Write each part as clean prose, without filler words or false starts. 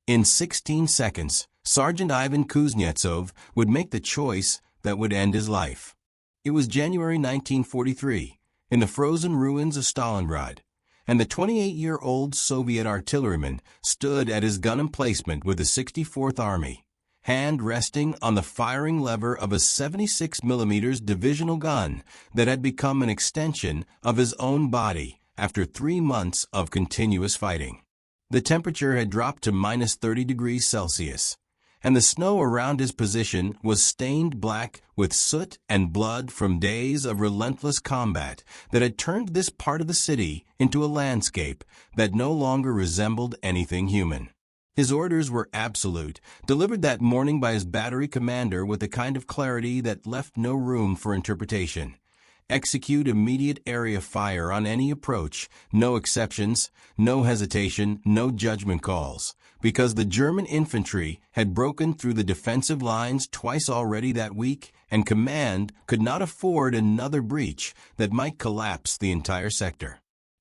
In 16 seconds, Sergeant Ivan Kuznetsov would make the choice that would end his life. It was January 1943, in the frozen ruins of Stalingrad, and the 28-year-old Soviet artilleryman stood at his gun emplacement with the 64th Army, hand resting on the firing lever of a 76mm divisional gun that had become an extension of his own body after 3 months of continuous fighting. The temperature had dropped to minus 30 degrees Celsius, and the snow around his position was stained black with soot and blood from days of relentless combat that had turned this part of the city into a landscape that no longer resembled anything human. His orders were absolute, delivered that morning by his battery commander with a kind of clarity that left no room for interpretation. Execute immediate area fire on any approach, no exceptions, no hesitation, no judgment calls, because the German infantry had broken through the defensive lines twice already that week, and command could not afford another breach that might collapse the entire sector.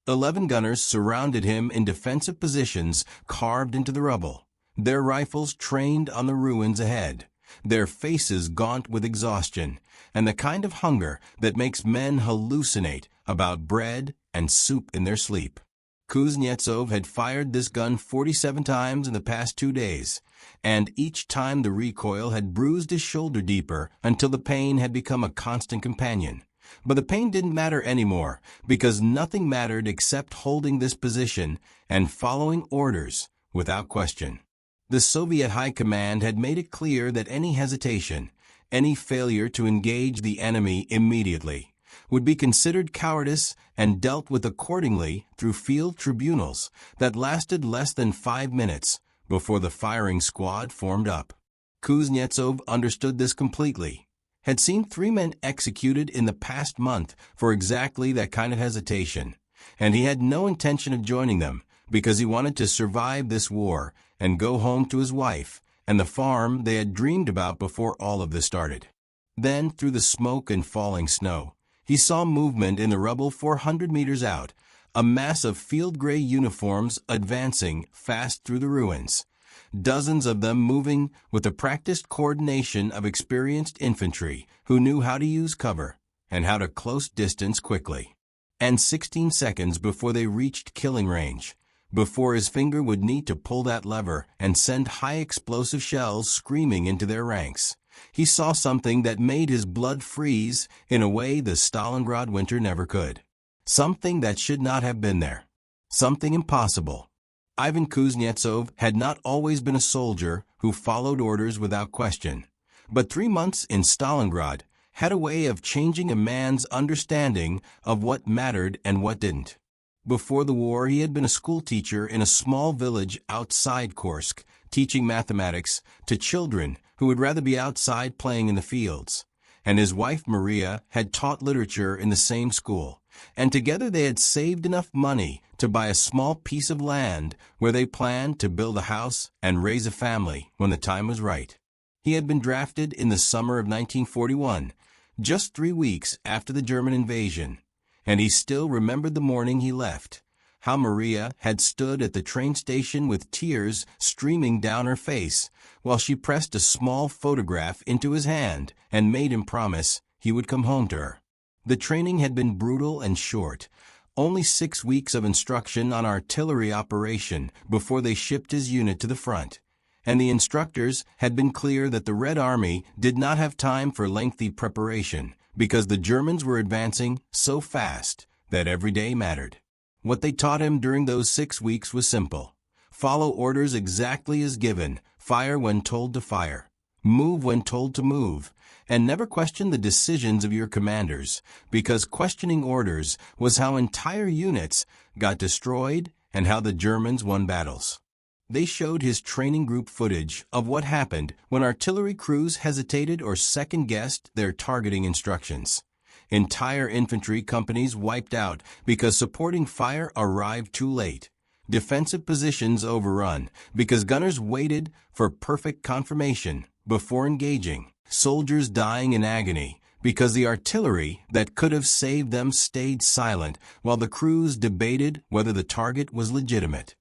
11 gunners surrounded him in defensive positions carved into the rubble, their rifles trained on the ruins ahead, their faces gaunt with exhaustion, and the kind of hunger that makes men hallucinate about bread and soup in their sleep. Kuznetsov had fired this gun 47 times in the past 2 days, and each time the recoil had bruised his shoulder deeper until the pain had become a constant companion. But the pain didn't matter anymore, because nothing mattered except holding this position and following orders without question. The Soviet High Command had made it clear that any hesitation, any failure to engage the enemy immediately, would be considered cowardice and dealt with accordingly through field tribunals that lasted less than 5 minutes before the firing squad formed up. Kuznetsov understood this completely, had seen 3 men executed in the past month for exactly that kind of hesitation, and he had no intention of joining them because he wanted to survive this war and go home to his wife and the farm they had dreamed about before all of this started. Then, through the smoke and falling snow, he saw movement in the rubble 400 meters out, a mass of field gray uniforms advancing fast through the ruins, dozens of them moving with the practiced coordination of experienced infantry who knew how to use cover and how to close distance quickly. And 16 seconds before they reached killing range, before his finger would need to pull that lever and send high explosive shells screaming into their ranks, he saw something that made his blood freeze in a way the Stalingrad winter never could. Something that should not have been there. Something impossible. Ivan Kuznetsov had not always been a soldier who followed orders without question, but 3 months in Stalingrad had a way of changing a man's understanding of what mattered and what didn't. Before the war, he had been a schoolteacher in a small village outside Kursk, teaching mathematics to children who would rather be outside playing in the fields. And his wife Maria had taught literature in the same school, and together they had saved enough money to buy a small piece of land where they planned to build a house and raise a family when the time was right. He had been drafted in the summer of 1941, just 3 weeks after the German invasion, and he still remembered the morning he left, how Maria had stood at the train station with tears streaming down her face while she pressed a small photograph into his hand and made him promise he would come home to her. The training had been brutal and short, only 6 weeks of instruction on artillery operation before they shipped his unit to the front, and the instructors had been clear that the Red Army did not have time for lengthy preparation because the Germans were advancing so fast that every day mattered. What they taught him during those 6 weeks was simple. Follow orders exactly as given, fire when told to fire, move when told to move, and never question the decisions of your commanders, because questioning orders was how entire units got destroyed and how the Germans won battles. They showed his training group footage of what happened when artillery crews hesitated or second-guessed their targeting instructions. Entire infantry companies wiped out because supporting fire arrived too late. Defensive positions overrun because gunners waited for perfect confirmation before engaging. Soldiers dying in agony because the artillery that could have saved them stayed silent while the crews debated whether the target was legitimate.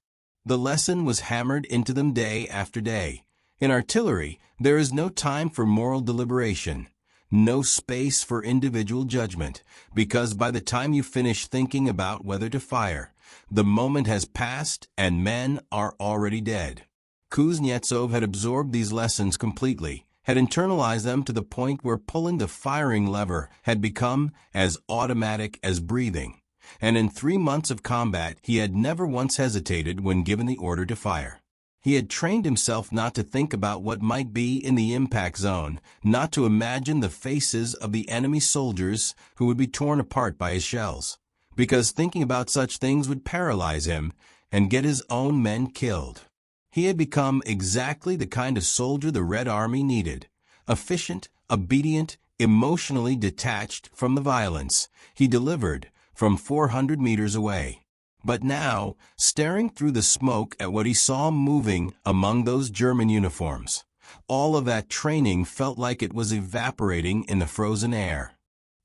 The lesson was hammered into them day after day. In artillery, there is no time for moral deliberation, no space for individual judgment, because by the time you finish thinking about whether to fire, the moment has passed and men are already dead. Kuznetsov had absorbed these lessons completely, had internalized them to the point where pulling the firing lever had become as automatic as breathing. And in 3 months of combat, he had never once hesitated when given the order to fire. He had trained himself not to think about what might be in the impact zone, not to imagine the faces of the enemy soldiers who would be torn apart by his shells, because thinking about such things would paralyze him and get his own men killed. He had become exactly the kind of soldier the Red Army needed: efficient, obedient, emotionally detached from the violence. He delivered from 400 meters away. But now, staring through the smoke at what he saw moving among those German uniforms, all of that training felt like it was evaporating in the frozen air.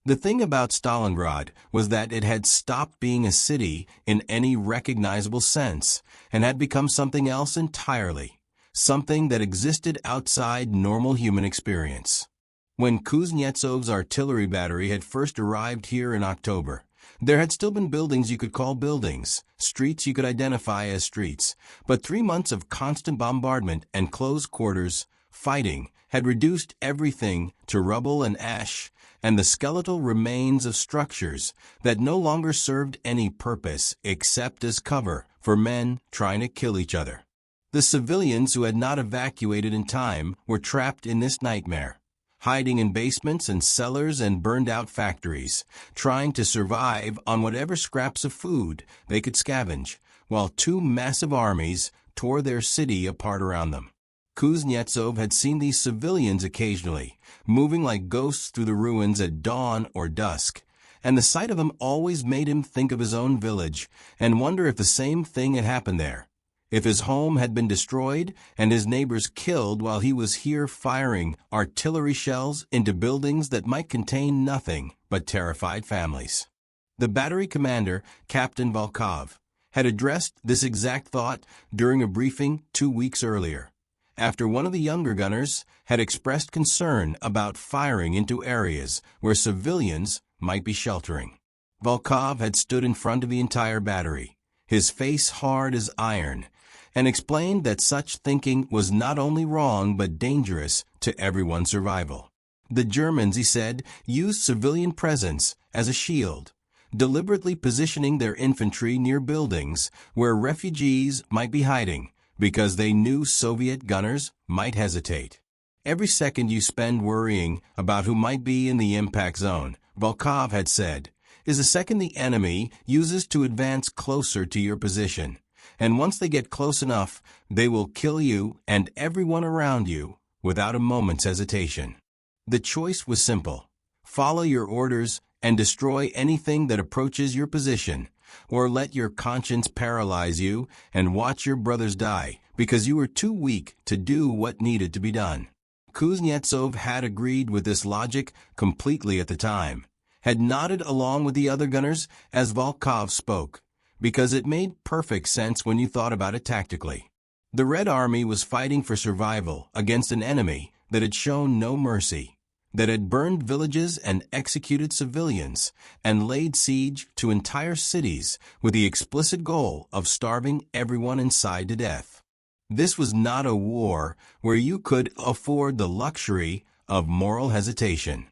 The thing about Stalingrad was that it had stopped being a city in any recognizable sense and had become something else entirely, something that existed outside normal human experience. When Kuznetsov's artillery battery had first arrived here in October, there had still been buildings you could call buildings, streets you could identify as streets, but 3 months of constant bombardment and close quarters fighting had reduced everything to rubble and ash and the skeletal remains of structures that no longer served any purpose except as cover for men trying to kill each other. The civilians who had not evacuated in time were trapped in this nightmare, hiding in basements and cellars and burned-out factories, trying to survive on whatever scraps of food they could scavenge, while 2 massive armies tore their city apart around them. Kuznetsov had seen these civilians occasionally, moving like ghosts through the ruins at dawn or dusk, and the sight of them always made him think of his own village and wonder if the same thing had happened there. If his home had been destroyed and his neighbors killed while he was here firing artillery shells into buildings that might contain nothing but terrified families. The battery commander, Captain Volkov, had addressed this exact thought during a briefing 2 weeks earlier, after one of the younger gunners had expressed concern about firing into areas where civilians might be sheltering. Volkov had stood in front of the entire battery, his face hard as iron, and explained that such thinking was not only wrong but dangerous to everyone's survival. The Germans, he said, used civilian presence as a shield, deliberately positioning their infantry near buildings where refugees might be hiding because they knew Soviet gunners might hesitate. Every second you spend worrying about who might be in the impact zone, Volkov had said, is a second the enemy uses to advance closer to your position. And once they get close enough, they will kill you and everyone around you without a moment's hesitation. The choice was simple: follow your orders and destroy anything that approaches your position, or let your conscience paralyze you and watch your brothers die because you were too weak to do what needed to be done. Kuznetsov had agreed with this logic completely at the time, had nodded along with the other gunners as Volkov spoke, because it made perfect sense when you thought about it tactically. The Red Army was fighting for survival against an enemy that had shown no mercy, that had burned villages and executed civilians, and laid siege to entire cities with the explicit goal of starving everyone inside to death. This was not a war where you could afford the luxury of moral hesitation.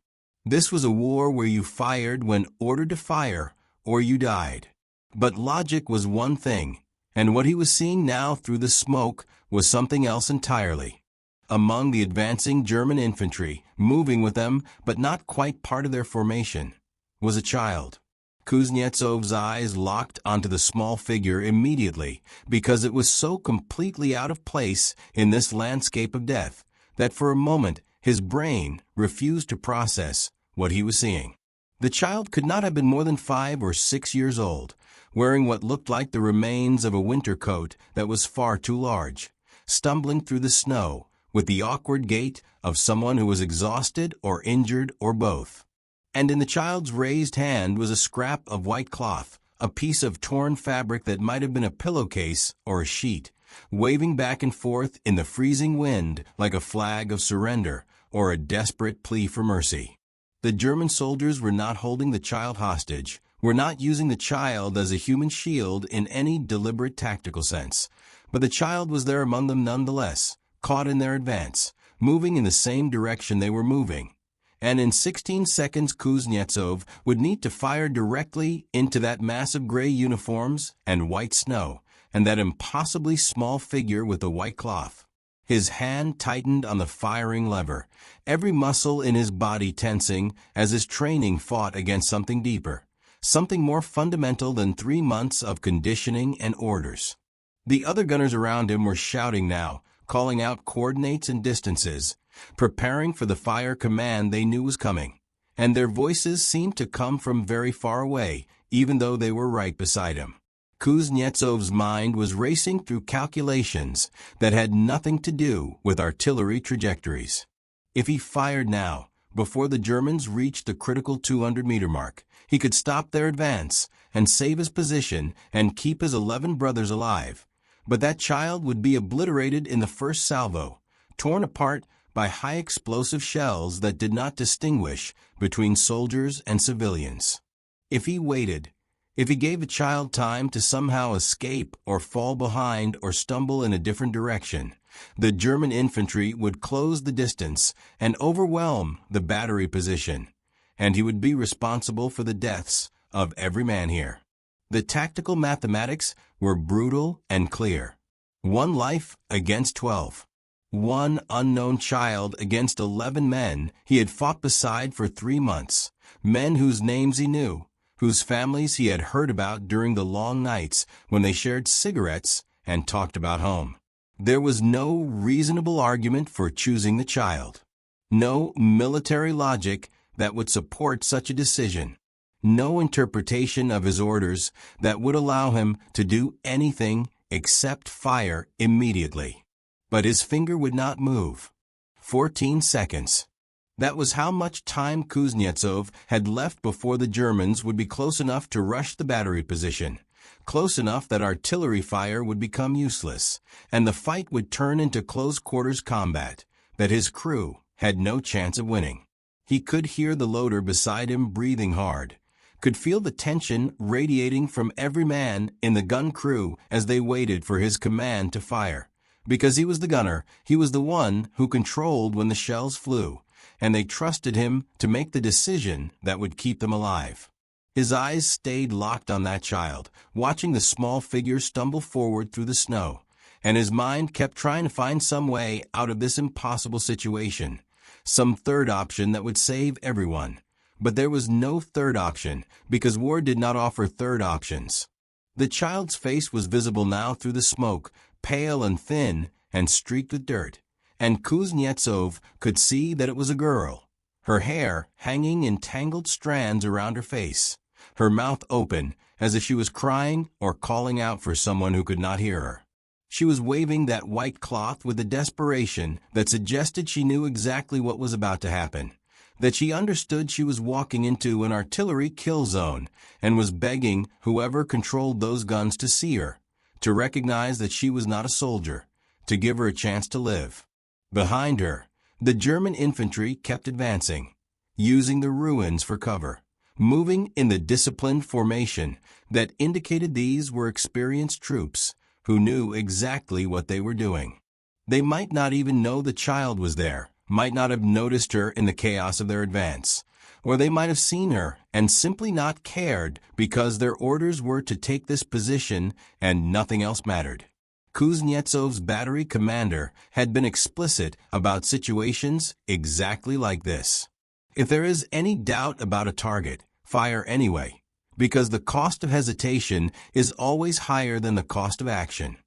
This was a war where you fired when ordered to fire, or you died. But logic was one thing, and what he was seeing now through the smoke was something else entirely. Among the advancing German infantry, moving with them but not quite part of their formation, was a child. Kuznetsov's eyes locked onto the small figure immediately because it was so completely out of place in this landscape of death that for a moment his brain refused to process what he was seeing. The child could not have been more than 5 or 6 years old, wearing what looked like the remains of a winter coat that was far too large, stumbling through the snow with the awkward gait of someone who was exhausted or injured or both. And in the child's raised hand was a scrap of white cloth, a piece of torn fabric that might have been a pillowcase or a sheet, waving back and forth in the freezing wind like a flag of surrender or a desperate plea for mercy. The German soldiers were not holding the child hostage, were not using the child as a human shield in any deliberate tactical sense, but the child was there among them nonetheless, caught in their advance, moving in the same direction they were moving. And in 16 seconds Kuznetsov would need to fire directly into that mass of gray uniforms and white snow, and that impossibly small figure with the white cloth. His hand tightened on the firing lever, every muscle in his body tensing as his training fought against something deeper, something more fundamental than 3 months of conditioning and orders. The other gunners around him were shouting now, calling out coordinates and distances, preparing for the fire command they knew was coming, and their voices seemed to come from very far away, even though they were right beside him. Kuznetsov's mind was racing through calculations that had nothing to do with artillery trajectories. If he fired now, before the Germans reached the critical 200-meter mark, he could stop their advance and save his position and keep his 11 brothers alive. But that child would be obliterated in the first salvo, torn apart by high explosive shells that did not distinguish between soldiers and civilians. If he waited, if he gave a child time to somehow escape or fall behind or stumble in a different direction, the German infantry would close the distance and overwhelm the battery position, and he would be responsible for the deaths of every man here. The tactical mathematics were brutal and clear. 1 life against 12. 1 unknown child against 11 men he had fought beside for 3 months, men whose names he knew, whose families he had heard about during the long nights when they shared cigarettes and talked about home. There was no reasonable argument for choosing the child. No military logic that would support such a decision. No interpretation of his orders that would allow him to do anything except fire immediately. But his finger would not move. 14 seconds. That was how much time Kuznetsov had left before the Germans would be close enough to rush the battery position, close enough that artillery fire would become useless, and the fight would turn into close-quarters combat, that his crew had no chance of winning. He could hear the loader beside him breathing hard, could feel the tension radiating from every man in the gun crew as they waited for his command to fire. Because he was the gunner, he was the one who controlled when the shells flew, and they trusted him to make the decision that would keep them alive. His eyes stayed locked on that child, watching the small figure stumble forward through the snow, and his mind kept trying to find some way out of this impossible situation, some third option that would save everyone. But there was no third option, because war did not offer third options. The child's face was visible now through the smoke, pale and thin and streaked with dirt, and Kuznetsov could see that it was a girl, her hair hanging in tangled strands around her face, her mouth open as if she was crying or calling out for someone who could not hear her. She was waving that white cloth with a desperation that suggested she knew exactly what was about to happen, that she understood she was walking into an artillery kill zone and was begging whoever controlled those guns to see her, to recognize that she was not a soldier, to give her a chance to live. Behind her, the German infantry kept advancing, using the ruins for cover, moving in the disciplined formation that indicated these were experienced troops who knew exactly what they were doing. They might not even know the child was there, might not have noticed her in the chaos of their advance, or they might have seen her and simply not cared because their orders were to take this position and nothing else mattered. Kuznetsov's battery commander had been explicit about situations exactly like this. If there is any doubt about a target, fire anyway, because the cost of hesitation is always higher than the cost of action.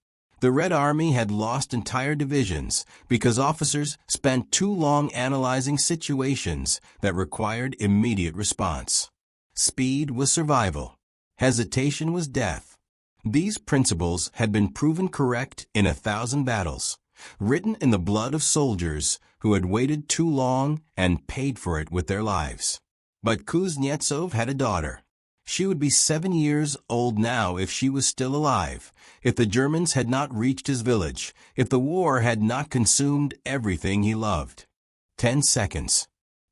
The Red Army had lost entire divisions because officers spent too long analyzing situations that required immediate response. Speed was survival. Hesitation was death. These principles had been proven correct in 1,000 battles, written in the blood of soldiers who had waited too long and paid for it with their lives. But Kuznetsov had a daughter. She would be 7 years old now if she was still alive, if the Germans had not reached his village, if the war had not consumed everything he loved. 10 seconds.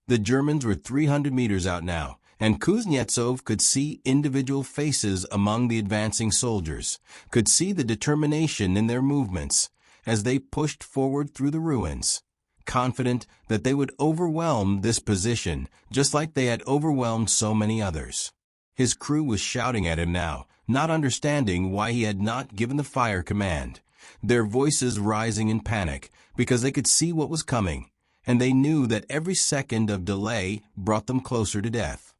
The Germans were 300 meters out now, and Kuznetsov could see individual faces among the advancing soldiers, could see the determination in their movements as they pushed forward through the ruins, confident that they would overwhelm this position just like they had overwhelmed so many others. His crew was shouting at him now, not understanding why he had not given the fire command, their voices rising in panic because they could see what was coming, and they knew that every second of delay brought them closer to death.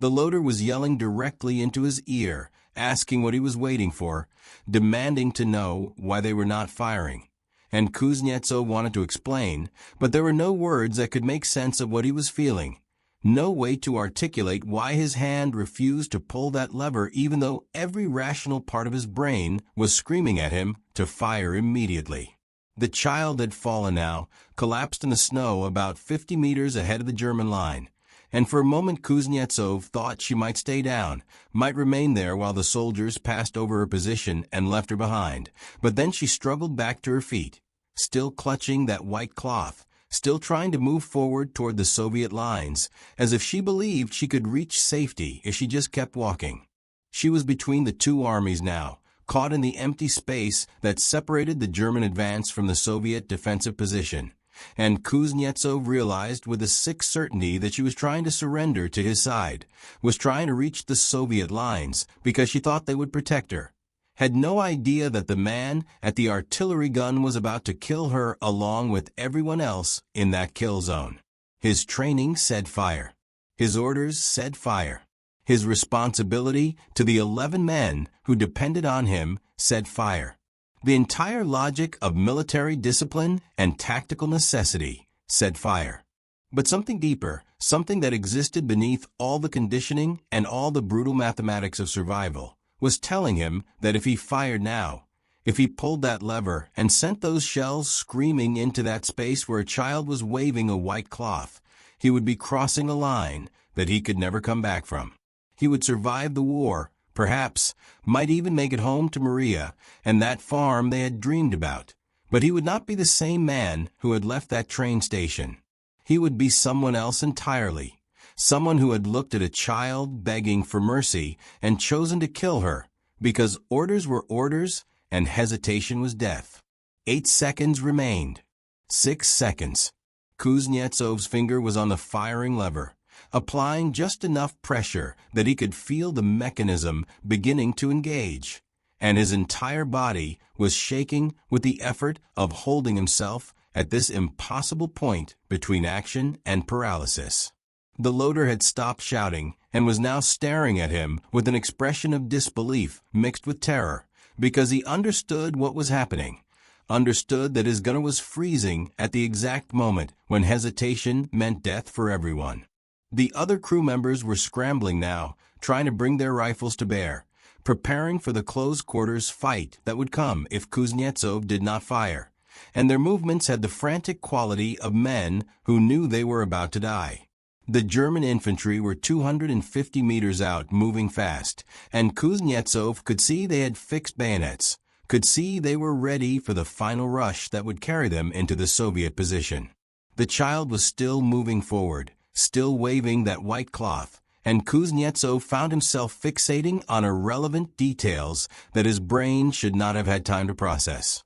The loader was yelling directly into his ear, asking what he was waiting for, demanding to know why they were not firing. And Kuznetsov wanted to explain, but there were no words that could make sense of what he was feeling. No way to articulate why his hand refused to pull that lever even though every rational part of his brain was screaming at him to fire immediately. The child had fallen now, collapsed in the snow about 50 meters ahead of the German line, and for a moment Kuznetsov thought she might stay down, might remain there while the soldiers passed over her position and left her behind, but then she struggled back to her feet, still clutching that white cloth, still trying to move forward toward the Soviet lines, as if she believed she could reach safety if she just kept walking. She was between the two armies now, caught in the empty space that separated the German advance from the Soviet defensive position, and Kuznetsov realized with a sick certainty that she was trying to surrender to his side, was trying to reach the Soviet lines because she thought they would protect her, had no idea that the man at the artillery gun was about to kill her along with everyone else in that kill zone. His training said fire. His orders said fire. His responsibility to the 11 men who depended on him said fire. The entire logic of military discipline and tactical necessity said fire. But something deeper, something that existed beneath all the conditioning and all the brutal mathematics of survival, was telling him that if he fired now, if he pulled that lever and sent those shells screaming into that space where a child was waving a white cloth, he would be crossing a line that he could never come back from. He would survive the war, perhaps, might even make it home to Maria and that farm they had dreamed about, but he would not be the same man who had left that train station. He would be someone else entirely. Someone who had looked at a child begging for mercy and chosen to kill her because orders were orders and hesitation was death. 8 seconds remained. 6 seconds. Kuznetsov's finger was on the firing lever, applying just enough pressure that he could feel the mechanism beginning to engage, and his entire body was shaking with the effort of holding himself at this impossible point between action and paralysis. The loader had stopped shouting and was now staring at him with an expression of disbelief mixed with terror, because he understood what was happening, understood that his gunner was freezing at the exact moment when hesitation meant death for everyone. The other crew members were scrambling now, trying to bring their rifles to bear, preparing for the close-quarters fight that would come if Kuznetsov did not fire, and their movements had the frantic quality of men who knew they were about to die. The German infantry were 250 meters out, moving fast, and Kuznetsov could see they had fixed bayonets, could see they were ready for the final rush that would carry them into the Soviet position. The child was still moving forward, still waving that white cloth, and Kuznetsov found himself fixating on irrelevant details that his brain should not have had time to process.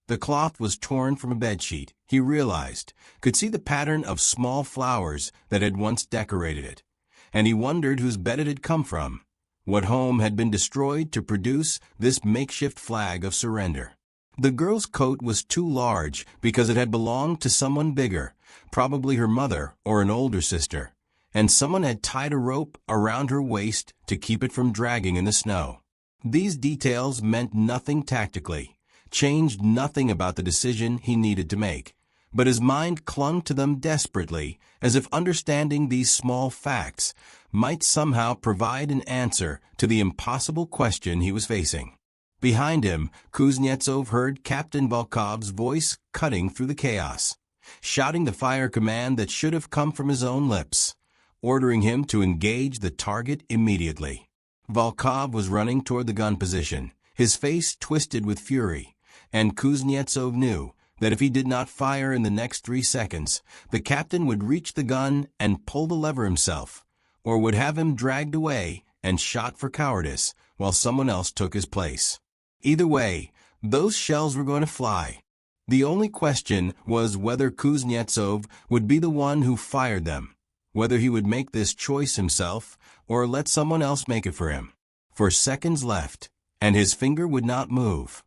The cloth was torn from a bedsheet, he realized, could see the pattern of small flowers that had once decorated it, and he wondered whose bed it had come from, what home had been destroyed to produce this makeshift flag of surrender. The girl's coat was too large because it had belonged to someone bigger, probably her mother or an older sister, and someone had tied a rope around her waist to keep it from dragging in the snow. These details meant nothing tactically, changed nothing about the decision he needed to make, but his mind clung to them desperately, as if understanding these small facts might somehow provide an answer to the impossible question he was facing. Behind him, Kuznetsov heard Captain Volkov's voice cutting through the chaos, shouting the fire command that should have come from his own lips, ordering him to engage the target immediately. Volkov was running toward the gun position, his face twisted with fury, and Kuznetsov knew that if he did not fire in the next 3 seconds, the captain would reach the gun and pull the lever himself, or would have him dragged away and shot for cowardice while someone else took his place. Either way, those shells were going to fly. The only question was whether Kuznetsov would be the one who fired them, whether he would make this choice himself or let someone else make it for him. 4 seconds left, and his finger would not move.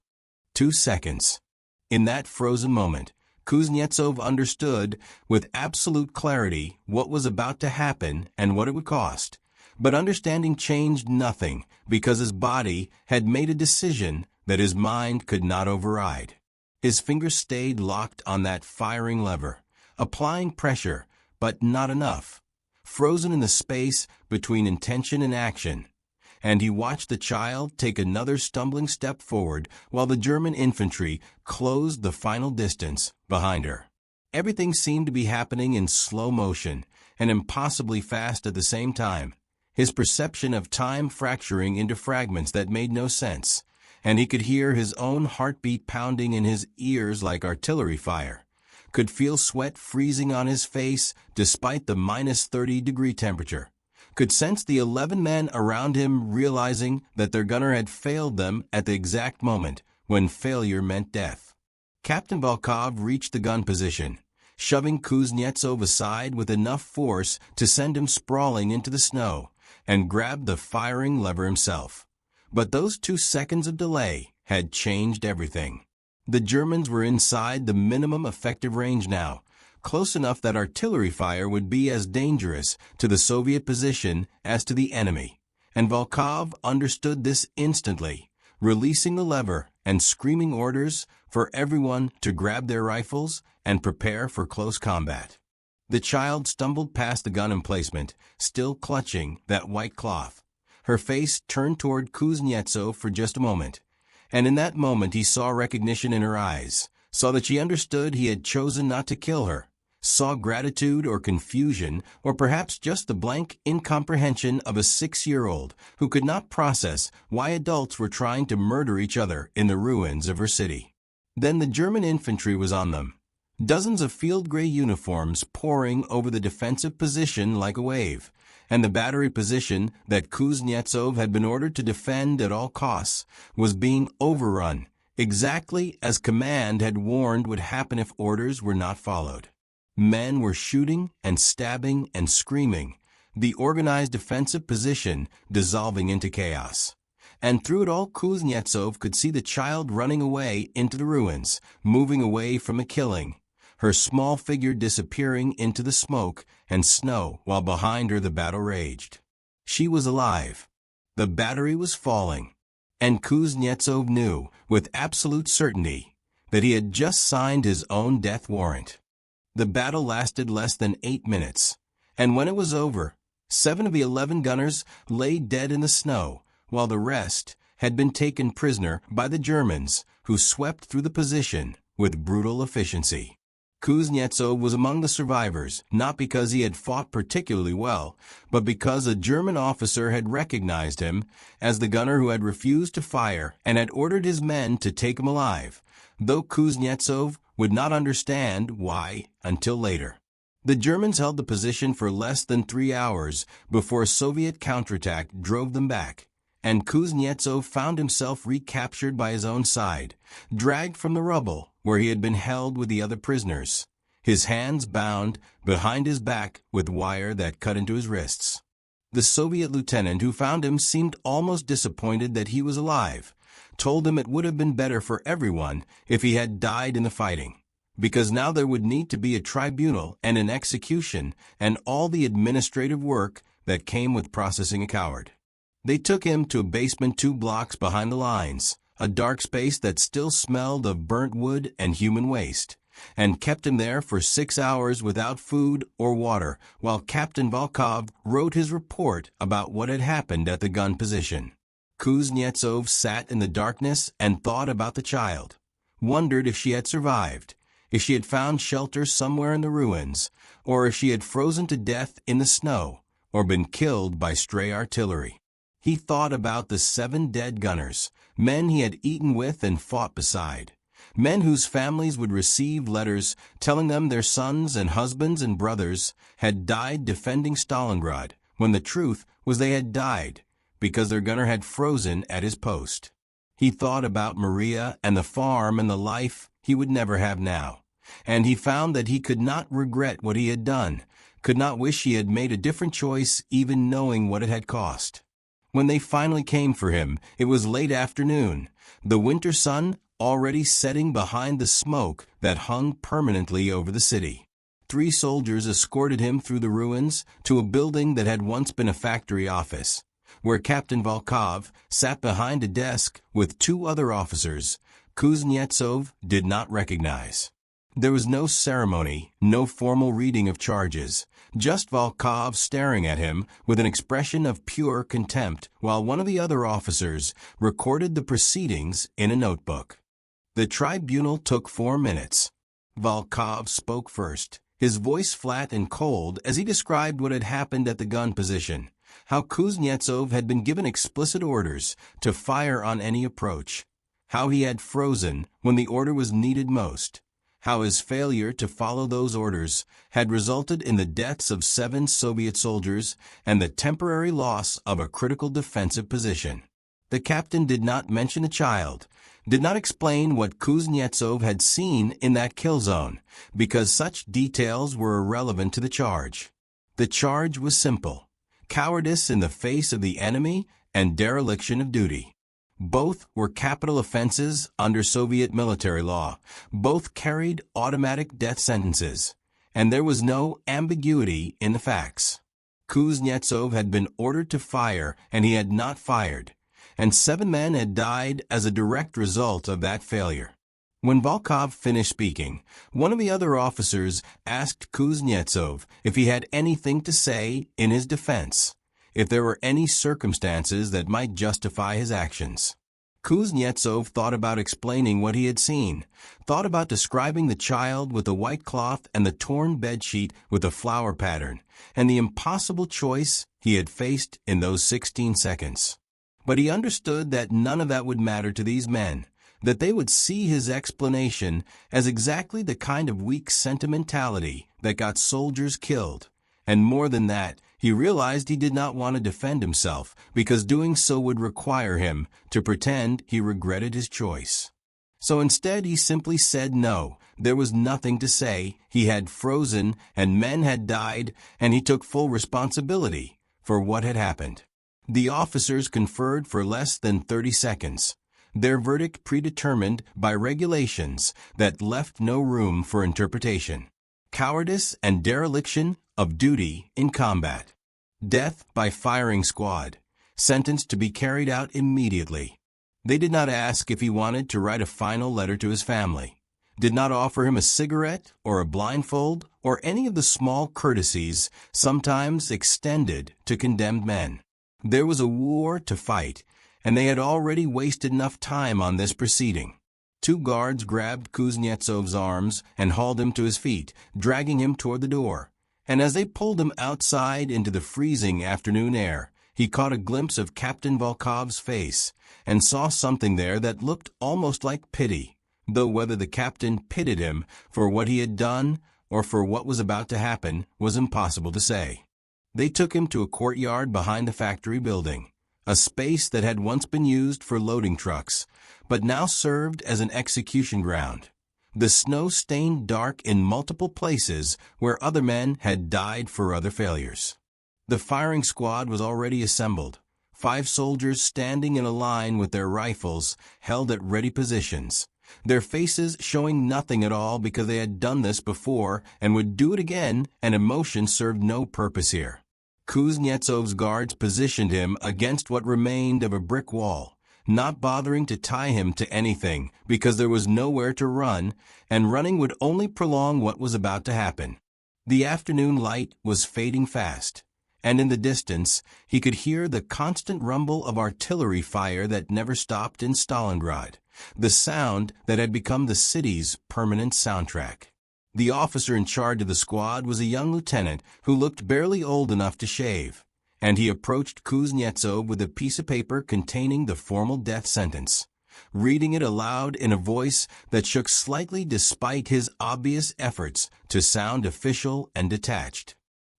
2 seconds. In that frozen moment, Kuznetsov understood with absolute clarity what was about to happen and what it would cost. But understanding changed nothing because his body had made a decision that his mind could not override. His fingers stayed locked on that firing lever, applying pressure, but not enough, frozen in the space between intention and action. And he watched the child take another stumbling step forward while the German infantry closed the final distance behind her. Everything seemed to be happening in slow motion and impossibly fast at the same time, his perception of time fracturing into fragments that made no sense, and he could hear his own heartbeat pounding in his ears like artillery fire, could feel sweat freezing on his face despite the -30-degree temperature, could sense the 11 men around him realizing that their gunner had failed them at the exact moment when failure meant death. Captain Volkov reached the gun position, shoving Kuznetsov aside with enough force to send him sprawling into the snow, and grabbed the firing lever himself. But those 2 seconds of delay had changed everything. The Germans were inside the minimum effective range now, close enough that artillery fire would be as dangerous to the Soviet position as to the enemy, and Volkov understood this instantly, releasing the lever and screaming orders for everyone to grab their rifles and prepare for close combat. The child stumbled past the gun emplacement, still clutching that white cloth. Her face turned toward Kuznetsov for just a moment, and in that moment he saw recognition in her eyes, saw that she understood he had chosen not to kill her, saw gratitude or confusion or perhaps just the blank incomprehension of a 6-year-old who could not process why adults were trying to murder each other in the ruins of her city. Then the German infantry was on them, dozens of field gray uniforms pouring over the defensive position like a wave, and the battery position that Kuznetsov had been ordered to defend at all costs was being overrun, exactly as command had warned would happen if orders were not followed. Men were shooting and stabbing and screaming, the organized defensive position dissolving into chaos. And through it all, Kuznetsov could see the child running away into the ruins, moving away from a killing, her small figure disappearing into the smoke and snow while behind her the battle raged. She was alive. The battery was falling. And Kuznetsov knew, with absolute certainty, that he had just signed his own death warrant. The battle lasted less than 8 minutes, and when it was over, 7 of the 11 gunners lay dead in the snow, while the rest had been taken prisoner by the Germans, who swept through the position with brutal efficiency. Kuznetsov was among the survivors, not because he had fought particularly well, but because a German officer had recognized him as the gunner who had refused to fire and had ordered his men to take him alive, though Kuznetsov would not understand why until later. The Germans held the position for less than 3 hours before a Soviet counterattack drove them back, and Kuznetsov found himself recaptured by his own side, dragged from the rubble where he had been held with the other prisoners, his hands bound behind his back with wire that cut into his wrists. The Soviet lieutenant who found him seemed almost disappointed that he was alive, told him it would have been better for everyone if he had died in the fighting, because now there would need to be a tribunal and an execution and all the administrative work that came with processing a coward. They took him to a basement 2 blocks behind the lines, a dark space that still smelled of burnt wood and human waste, and kept him there for 6 hours without food or water while Captain Volkov wrote his report about what had happened at the gun position. Kuznetsov sat in the darkness and thought about the child, wondered if she had survived, if she had found shelter somewhere in the ruins, or if she had frozen to death in the snow or been killed by stray artillery. He thought about the 7 dead gunners, men he had eaten with and fought beside, men whose families would receive letters telling them their sons and husbands and brothers had died defending Stalingrad, when the truth was they had died because their gunner had frozen at his post. He thought about Maria and the farm and the life he would never have now, and he found that he could not regret what he had done, could not wish he had made a different choice even knowing what it had cost. When they finally came for him, it was late afternoon, the winter sun already setting behind the smoke that hung permanently over the city. 3 soldiers escorted him through the ruins to a building that had once been a factory office, where Captain Volkov sat behind a desk with 2 other officers Kuznetsov did not recognize. There was no ceremony, no formal reading of charges, just Volkov staring at him with an expression of pure contempt, while one of the other officers recorded the proceedings in a notebook. The tribunal took 4 minutes. Volkov spoke first, his voice flat and cold as he described what had happened at the gun position, how Kuznetsov had been given explicit orders to fire on any approach, how he had frozen when the order was needed most, how his failure to follow those orders had resulted in the deaths of 7 Soviet soldiers and the temporary loss of a critical defensive position. The captain did not mention a child, did not explain what Kuznetsov had seen in that kill zone, because such details were irrelevant to the charge. The charge was simple: cowardice in the face of the enemy and dereliction of duty. Both were capital offenses under Soviet military law. Both carried automatic death sentences, and there was no ambiguity in the facts. Kuznetsov had been ordered to fire, and he had not fired, and 7 men had died as a direct result of that failure. When Volkov finished speaking, one of the other officers asked Kuznetsov if he had anything to say in his defense, if there were any circumstances that might justify his actions. Kuznetsov thought about explaining what he had seen, thought about describing the child with the white cloth and the torn bedsheet with the flower pattern, and the impossible choice he had faced in those 16 seconds. But he understood that none of that would matter to these men, that they would see his explanation as exactly the kind of weak sentimentality that got soldiers killed, and more than that, he realized he did not want to defend himself, because doing so would require him to pretend he regretted his choice. So instead he simply said no, there was nothing to say, he had frozen and men had died, and he took full responsibility for what had happened. The officers conferred for less than 30 seconds, their verdict predetermined by regulations that left no room for interpretation. Cowardice and dereliction of duty in combat. Death by firing squad, sentenced to be carried out immediately. They did not ask if he wanted to write a final letter to his family, did not offer him a cigarette or a blindfold or any of the small courtesies sometimes extended to condemned men. There was a war to fight, and they had already wasted enough time on this proceeding. 2 guards grabbed Kuznetsov's arms and hauled him to his feet, dragging him toward the door. And as they pulled him outside into the freezing afternoon air, he caught a glimpse of Captain Volkov's face and saw something there that looked almost like pity, though whether the captain pitied him for what he had done or for what was about to happen was impossible to say. They took him to a courtyard behind the factory building, a space that had once been used for loading trucks, but now served as an execution ground. The snow stained dark in multiple places where other men had died for other failures. The firing squad was already assembled, 5 soldiers standing in a line with their rifles held at ready positions, their faces showing nothing at all because they had done this before and would do it again, and emotion served no purpose here. Kuznetsov's guards positioned him against what remained of a brick wall, not bothering to tie him to anything because there was nowhere to run, and running would only prolong what was about to happen. The afternoon light was fading fast, and in the distance he could hear the constant rumble of artillery fire that never stopped in Stalingrad, the sound that had become the city's permanent soundtrack. The officer in charge of the squad was a young lieutenant who looked barely old enough to shave, and he approached Kuznetsov with a piece of paper containing the formal death sentence, reading it aloud in a voice that shook slightly despite his obvious efforts to sound official and detached.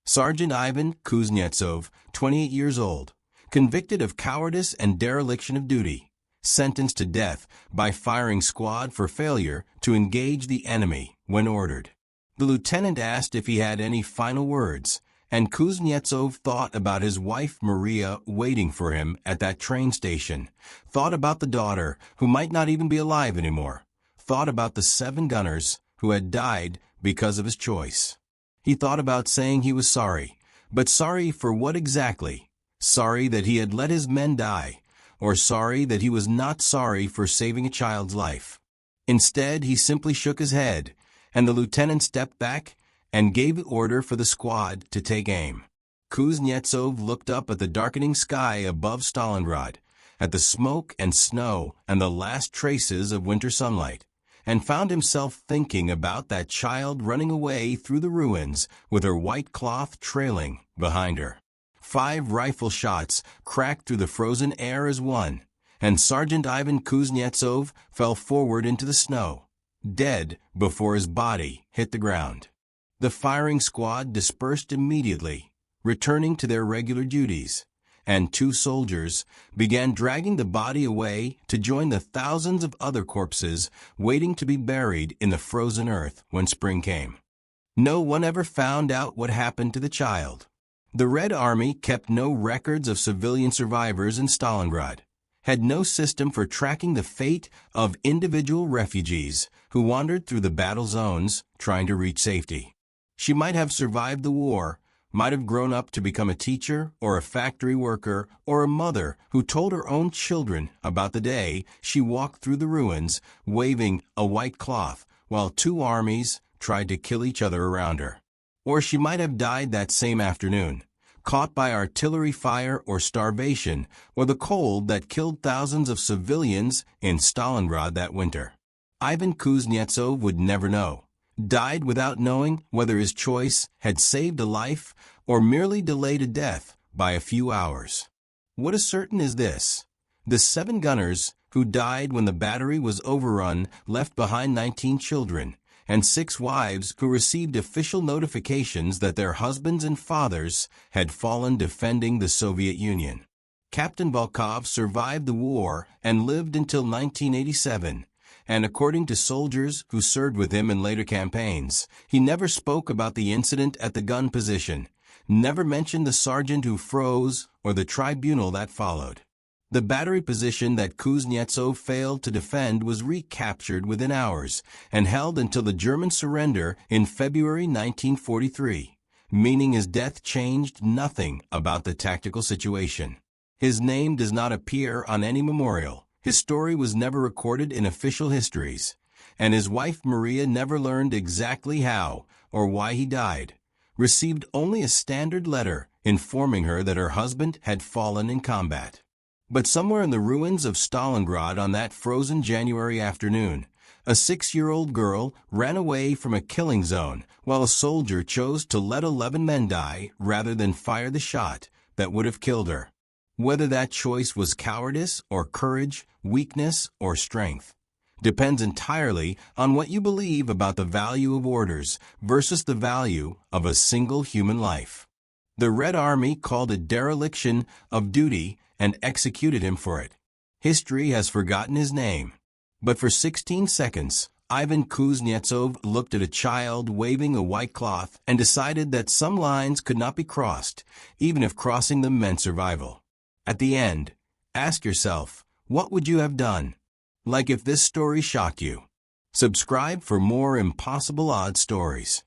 Sergeant Ivan Kuznetsov, 28 years old, convicted of cowardice and dereliction of duty, sentenced to death by firing squad for failure to engage the enemy when ordered. The lieutenant asked if he had any final words, and Kuznetsov thought about his wife Maria waiting for him at that train station, thought about the daughter who might not even be alive anymore, thought about the 7 gunners who had died because of his choice. He thought about saying he was sorry, but sorry for what exactly? Sorry that he had let his men die, or sorry that he was not sorry for saving a child's life. Instead, he simply shook his head, and the lieutenant stepped back and gave the order for the squad to take aim. Kuznetsov looked up at the darkening sky above Stalingrad, at the smoke and snow and the last traces of winter sunlight, and found himself thinking about that child running away through the ruins with her white cloth trailing behind her. 5 rifle shots cracked through the frozen air as one, and Sergeant Ivan Kuznetsov fell forward into the snow, dead before his body hit the ground. The firing squad dispersed immediately, returning to their regular duties, and 2 soldiers began dragging the body away to join the thousands of other corpses waiting to be buried in the frozen earth when spring came. No one ever found out what happened to the child. The Red Army kept no records of civilian survivors in Stalingrad, had no system for tracking the fate of individual refugees who wandered through the battle zones trying to reach safety. She might have survived the war, might have grown up to become a teacher or a factory worker or a mother who told her own children about the day she walked through the ruins waving a white cloth while 2 armies tried to kill each other around her. Or she might have died that same afternoon, caught by artillery fire or starvation or the cold that killed thousands of civilians in Stalingrad that winter. Ivan Kuznetsov would never know, died without knowing whether his choice had saved a life or merely delayed a death by a few hours. What is certain is this: the 7 gunners who died when the battery was overrun left behind 19 children, and 6 wives who received official notifications that their husbands and fathers had fallen defending the Soviet Union. Captain Volkov survived the war and lived until 1987, and according to soldiers who served with him in later campaigns, he never spoke about the incident at the gun position, never mentioned the sergeant who froze or the tribunal that followed. The battery position that Kuznetsov failed to defend was recaptured within hours and held until the German surrender in February 1943, meaning his death changed nothing about the tactical situation. His name does not appear on any memorial, his story was never recorded in official histories, and his wife Maria never learned exactly how or why he died, received only a standard letter informing her that her husband had fallen in combat. But somewhere in the ruins of Stalingrad on that frozen January afternoon, a 6-year-old girl ran away from a killing zone while a soldier chose to let 11 men die rather than fire the shot that would have killed her. Whether that choice was cowardice or courage, weakness or strength, depends entirely on what you believe about the value of orders versus the value of a single human life. The Red Army called it dereliction of duty and executed him for it. History has forgotten his name. But for 16 seconds, Ivan Kuznetsov looked at a child waving a white cloth and decided that some lines could not be crossed, even if crossing them meant survival. At the end, ask yourself, what would you have done? Like if this story shocked you. Subscribe for more impossible odd stories.